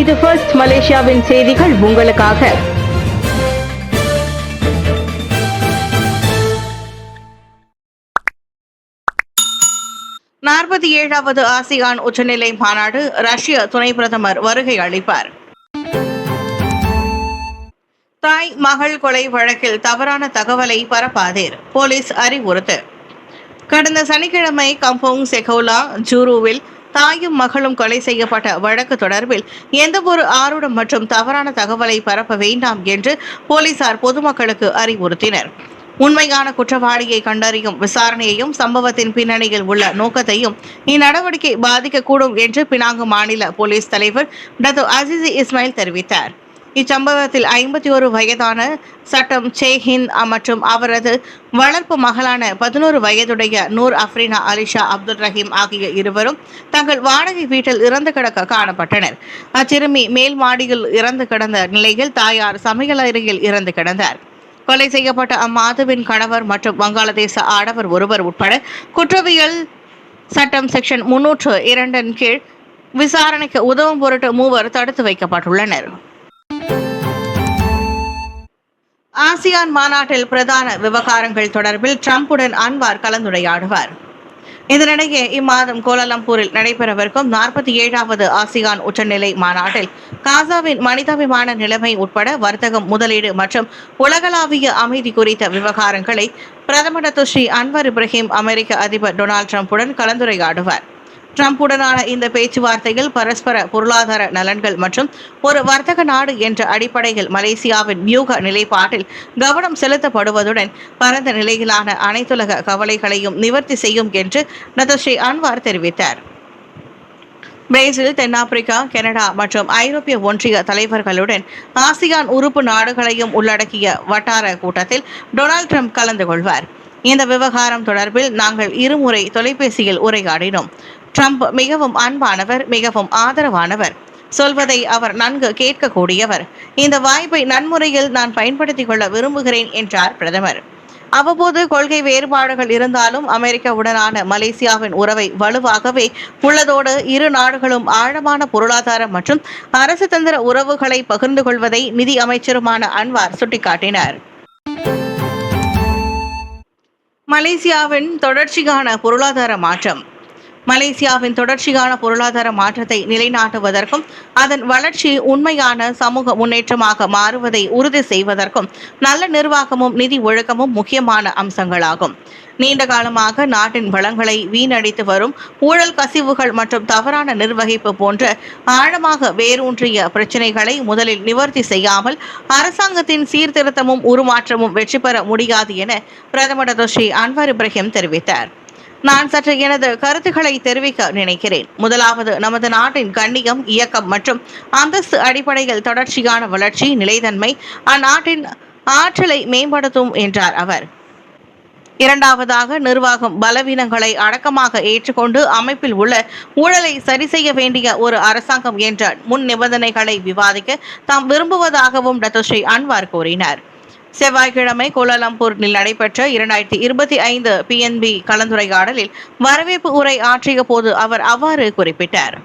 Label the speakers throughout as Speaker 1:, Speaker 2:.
Speaker 1: இது ஃபர்ஸ்ட் மலேசியாவின் செய்திகள் உங்களுக்காக.
Speaker 2: ஏழாவது ஆசியான் உச்சநிலை மாநாடு ரஷ்ய துணை பிரதமர் வருகை அளிப்பார். தாய் மகள் கொலை வழக்கில் தவறான தகவலை பரப்பாதீர், போலீஸ் அறிவுறுத்து. கடந்த சனிக்கிழமை கம்போங் செகோலா ஜூருவில் தாயும் மகளும் கொலை செய்யப்பட்ட வழக்கு தொடர்பில் எந்தவொரு ஆருடம் மற்றும் தவறான தகவலை பரப்ப வேண்டாம் என்று போலீசார் பொதுமக்களுக்கு அறிவுறுத்தினர். உண்மையான குற்றவாளியை கண்டறியும் விசாரணையையும் சம்பவத்தின் பின்னணியில் உள்ள நோக்கத்தையும் இந்நடவடிக்கை பாதிக்கக்கூடும் என்று பினாங்கு மாநில போலீஸ் தலைவர் டத்தோ அசிசி இஸ்மாயில் தெரிவித்தார். இச்சம்பவத்தில் 51 வயதான சட்டம் சேஹின் மற்றும் அவரது வளர்ப்பு மகளான 11 வயதுடைய நூர் அஃப்ரீனா அலிஷா அப்துல் ரஹீம் ஆகிய இருவரும் தங்கள் வாடகை வீட்டில் இறந்து கிடக்க காணப்பட்டனர். அச்சிறுமி மேல் மாடியில் இறந்து கிடந்த நிலையில் தாயார் சமையலறையில் இறந்து கிடந்தார். கொலை செய்யப்பட்ட அம்மாதுவின் கணவர் மற்றும் வங்காளதேச ஆடவர் ஒருவர் உட்பட குற்றவியல் சட்டம் செக்ஷன் 302 கீழ் விசாரணைக்கு உதவும் பொருட்டு 3 தடுத்து வைக்கப்பட்டுள்ளனர். ஆசியான் மாநாட்டில் பிரதான விவகாரங்கள் தொடர்பில் ட்ரம்புடன் அன்வார் கலந்துரையாடுவார். இதனிடையே இம்மாதம் கோலாலம்பூரில் நடைபெறவிருக்கும் 47வது ஆசியான் உச்சநிலை மாநாட்டில் காசாவின் மனிதாபிமான நிலைமை உட்பட வர்த்தகம், முதலீடு மற்றும் உலகளாவிய அமைதி குறித்த விவகாரங்களை பிரதமர் ஸ்ரீ அன்வர் இப்ராஹிம் அமெரிக்க அதிபர் டொனால்டு ட்ரம்புடன் கலந்துரையாடுவார். ட்ரம்புடனான இந்த பேச்சுவார்த்தையில் பரஸ்பர பொருளாதார நலன்கள் மற்றும் ஒரு வர்த்தக நாடு என்ற அடிப்படையில் மலேசியாவின் வியூக நிலைப்பாட்டில் கவனம் செலுத்தப்படுவதுடன் பரந்த நிலையிலான அனைத்துலக கவலைகளையும் நிவர்த்தி செய்யும் என்று டத்தோ ஸ்ரீ அன்வார் தெரிவித்தார். பிரேசில், தென்னாப்பிரிக்கா, கனடா மற்றும் ஐரோப்பிய ஒன்றிய தலைவர்களுடன் ஆசியான் உறுப்பு நாடுகளையும் உள்ளடக்கிய வட்டார கூட்டத்தில் டொனால்டு ட்ரம்ப் கலந்து கொள்வார். இந்த விவகாரம் தொடர்பில் நாங்கள் இருமுறை தொலைபேசியில் உரையாடினோம். ட்ரம்ப் மிகவும் அன்பானவர், மிகவும் ஆதரவானவர், சொல்வதை அவர் நன்கு கேட்கக்கூடியவர். இந்த வாய்ப்பை நன்முறையில் நான் பயன்படுத்திக் கொள்ள விரும்புகிறேன் என்றார் பிரதமர். அவ்வப்போது கொள்கை வேறுபாடுகள் இருந்தாலும் அமெரிக்காவுடனான மலேசியாவின் உறவை வலுவாகவே உள்ளதோடு இரு நாடுகளும் ஆழமான பொருளாதார மற்றும் அரசு தந்திர உறவுகளை பகிர்ந்து கொள்வதை நிதி அமைச்சருமான அன்வார் சுட்டிக்காட்டினார். மலேசியாவின் தொடர்ச்சியான பொருளாதார மாற்றம். மலேசியாவின் தொடர்ச்சியான பொருளாதார மாற்றத்தை நிலைநாட்டுவதற்கும் அதன் வளர்ச்சி உண்மையான சமூக முன்னேற்றமாக மாறுவதை உறுதி செய்வதற்கும் நல்ல நிர்வாகமும் நிதி ஒழுக்கமும் முக்கியமான அம்சங்களாகும். நீண்ட காலமாக நாட்டின் வளங்களை வீணடித்து வரும் ஊழல், கசிவுகள் மற்றும் தவறான நிர்வகிப்பு போன்ற ஆழமாக வேரூன்றிய பிரச்சினைகளை முதலில் நிவர்த்தி செய்யாமல் அரசாங்கத்தின் சீர்திருத்தமும் உருமாற்றமும் வெற்றி பெற முடியாது என பிரதமர் டத்தோ ஸ்ரீ அன்வர் இப்ராஹிம் தெரிவித்தார். நான் சற்று எனது கருத்துக்களை தெரிவிக்க நினைக்கிறேன். முதலாவது, நமது நாட்டின் கண்ணியம், இயக்கம் மற்றும் அந்தஸ்து அடிப்படையில் தொடர்ச்சியான வளர்ச்சி, நிலைத்தன்மை அந்நாட்டின் ஆற்றலை மேம்படுத்தும் என்றார் அவர். இரண்டாவதாக, நிர்வாகம் பலவீனங்களை அடக்கமாக ஏற்றுக்கொண்டு அமைப்பில் உள்ள ஊழலை சரி செய்ய வேண்டிய ஒரு அரசாங்கம் என்ற முன் நிபந்தனைகளை விவாதிக்க தாம் விரும்புவதாகவும் டத்தோ ஸ்ரீ அன்வார் கூறினார். செவ்வாய்க்கிழமை கோலாலம்பூரில் நடைபெற்ற 2025 PNB கலந்துரையாடலில் வரவேற்பு உரை ஆற்றிய போது அவர் அவ்வாறு குறிப்பிட்டார்.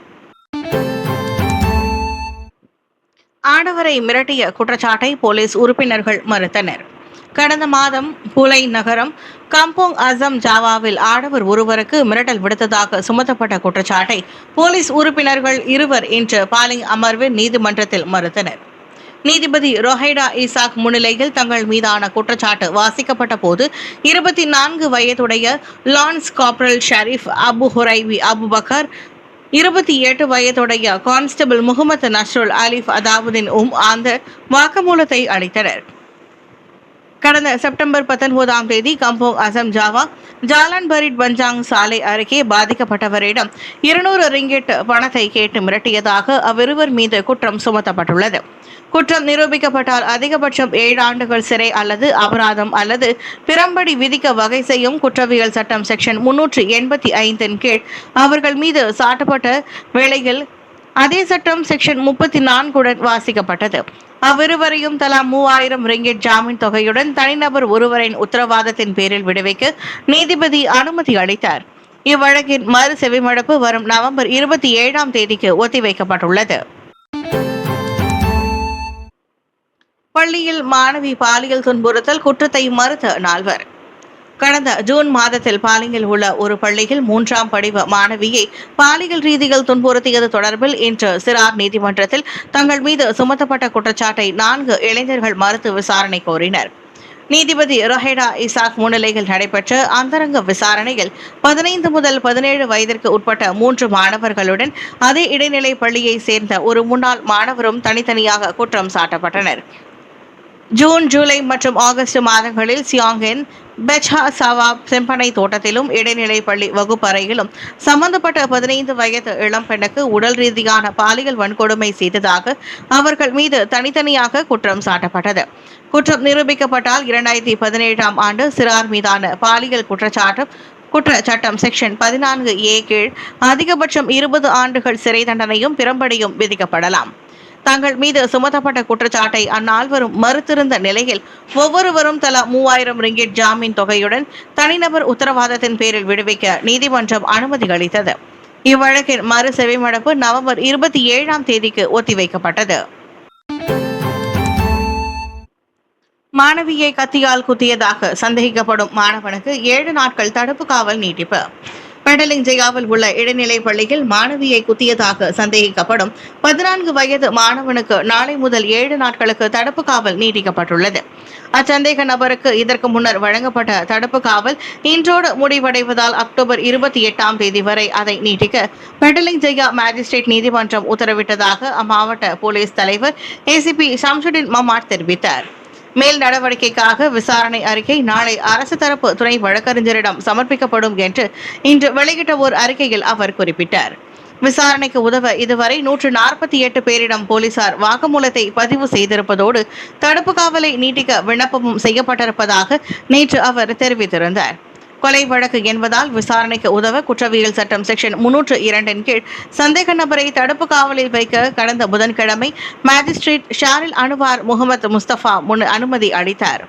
Speaker 2: ஆடவரை மிரட்டிய குற்றச்சாட்டை போலீஸ் உறுப்பினர்கள் மறுத்தனர். கடந்த மாதம் புலை நகரம் கம்போங் அசம் ஜாவாவில் ஆடவர் ஒருவருக்கு மிரட்டல் விடுத்ததாக சுமத்தப்பட்ட குற்றச்சாட்டை போலீஸ் உறுப்பினர்கள் 2 இன்று பாலிங் அமர்வு நீதிமன்றத்தில் மறுத்தனர். நீதிபதி ரொஹைடா இசாக் முன்னிலையில் தங்கள் மீதான குற்றச்சாட்டு வாசிக்கப்பட்ட போது 24 வயதுடைய லான்ஸ் காப்ரல் ஷரீப் அபு ஹுரைவி அபுபக்கர், 28 வயதுடைய கான்ஸ்டபிள் முகமது நஸ்ருல் அலிஃப் அதாவுதீன் அந்த வாக்குமூலத்தை அளித்தனர். கடந்த செப்டம்பர் 19ஆம் தேதி Kampung Asam Jawa Jalan Parit Panjang சாலை அருகே பாதிக்கப்பட்டவரிடம் 200 ரிங்கிட் பணத்தை கேட்டு மிரட்டியதாக அவ்விருவர் மீது குற்றம் சுமத்தப்பட்டுள்ளது. குற்றம் நிரூபிக்கப்பட்டால் அதிகபட்சம் 7 ஆண்டுகள் சிறை அல்லது அபராதம் அல்லது பிறம்படி விதிக்க வகை செய்யும் குற்றவியல் சட்டம் செக்ஷன் 385 கீழ் அவர்கள் மீது சாட்டப்பட்ட வேளையில் அதே சட்டம் செக்ஷன் 34 வாசிக்கப்பட்டது. அவ்விருவரையும் தலா 3000 ரிங்கிட் ஜாமீன் தொகையுடன் தனிநபர் ஒருவரின் உத்தரவாதத்தின் பேரில் விடுவிக்க நீதிபதி அனுமதி அளித்தார். இவ்வழக்கின் மறு செவிமடுப்பு வரும் நவம்பர் 27ஆம் தேதிக்கு ஒத்திவைக்கப்பட்டுள்ளது. பள்ளியில் மாணவி பாலியல் துன்புறுத்தல் குற்றத்தை மறுத்த நால்வர். கடந்த ஜூன் மாதத்தில் பாலிங்கில் உள்ள ஒரு பள்ளியில் 3ஆம் படிவ மாணவியை பாலியல் ரீதியில் துன்புறுத்தியது தொடர்பில் இன்று சிறார் நீதிமன்றத்தில் தங்கள் மீது சுமத்தப்பட்ட குற்றச்சாட்டை 4 இளைஞர்கள் மறுத்து விசாரணை கோரினர். நீதிபதி ரொஹேடா இசாக் முன்னிலையில் நடைபெற்ற அந்தரங்க விசாரணையில் 15 முதல் 17 வயதிற்கு உட்பட்ட 3 மாணவர்களுடன் அதே இடைநிலை பள்ளியை சேர்ந்த ஒரு முன்னாள் மாணவரும் தனித்தனியாக குற்றம் சாட்டப்பட்டனர். ஜூன், ஜூலை மற்றும் ஆகஸ்ட் மாதங்களில் சியாங்கின் பெச்ஹா சவாப் செம்பனை தோட்டத்திலும் இடைநிலை பள்ளி வகுப்பறையிலும் சம்பந்தப்பட்ட 15 வயது இளம்பெண்ணுக்கு உடல் ரீதியான பாலியல் வன்கொடுமை செய்ததாக அவர்கள் மீது தனித்தனியாக குற்றம் சாட்டப்பட்டது. குற்றம் நிரூபிக்கப்பட்டால் 2017ஆம் ஆண்டு சிறார் மீதான பாலியல் குற்றச்சட்டம் செக்ஷன் 14A கீழ் அதிகபட்சம் 20 ஆண்டுகள் சிறை தண்டனையும் பிரம்படியும் விதிக்கப்படலாம். தங்கள் மீது சுமத்தப்பட்ட குற்றச்சாட்டை அந்நால்வரும் மறுத்திருந்த நிலையில் ஒவ்வொருவரும் தலா 3000 ரிங்கிட் ஜாமீன் தொகையுடன் தனிநபர் உத்தரவாதத்தின் பேரில் விடுவிக்க நீதிமன்றம் அனுமதி அளித்தது. இவ்வழக்கின் மறு செவிமடுப்பு நவம்பர் 27ஆம் தேதிக்கு ஒத்திவைக்கப்பட்டது. மாணவியை கத்தியால் குத்தியதாக சந்தேகிக்கப்படும் மாணவனுக்கு 7 நாட்கள் தடுப்பு காவல் நீட்டிப்பு. பெடலிங் ஜெயாவில் உள்ள இடைநிலை பள்ளியில் மாணவியை குத்தியதாக சந்தேகிக்கப்படும் 14 வயது மாணவனுக்கு நாளை முதல் 7 நாட்களுக்கு தடுப்பு காவல் நீட்டிக்கப்பட்டுள்ளது. அச்சந்தேக நபருக்கு இதற்கு முன்னர் வழங்கப்பட்ட தடுப்பு காவல் இன்றோடு முடிவடைவதால் அக்டோபர் 28ஆம் தேதி வரை அதை நீட்டிக்க பெடலிங் ஜெயா மேஜிஸ்ட்ரேட் நீதிமன்றம் உத்தரவிட்டதாக அம்மாவட்ட போலீஸ் தலைவர் ஏசிபி ஷம்சுடின் மமாட் தெரிவித்தார். மேல் நடவடிக்கைக்காக விசாரணை அறிக்கை நாளை அரசு தரப்பு துணை வழக்கறிஞரிடம் சமர்ப்பிக்கப்படும் என்று இன்று வெளியிட்ட ஒரு அறிக்கையில் அவர் குறிப்பிட்டார். விசாரணைக்கு உதவ இதுவரை 148 பேரிடம் போலீசார் வாக்குமூலத்தை பதிவு செய்திருப்பதோடு தடுப்பு காவலை நீட்டிக்க விண்ணப்பமும் செய்யப்பட்டிருப்பதாக நேற்று அவர் தெரிவித்திருந்தார். கொலை வழக்கு என்பதால் விசாரணைக்கு உதவ குற்றவியல் சட்டம் செக்ஷன் 302 கீழ் சந்தேக நபரை தடுப்பு காவலில் வைக்க கடந்த புதன்கிழமை மேஜிஸ்ட்ரேட் ஷாரில் அனுவார் முகமது முஸ்தபா முன் அனுமதி அளித்தார்.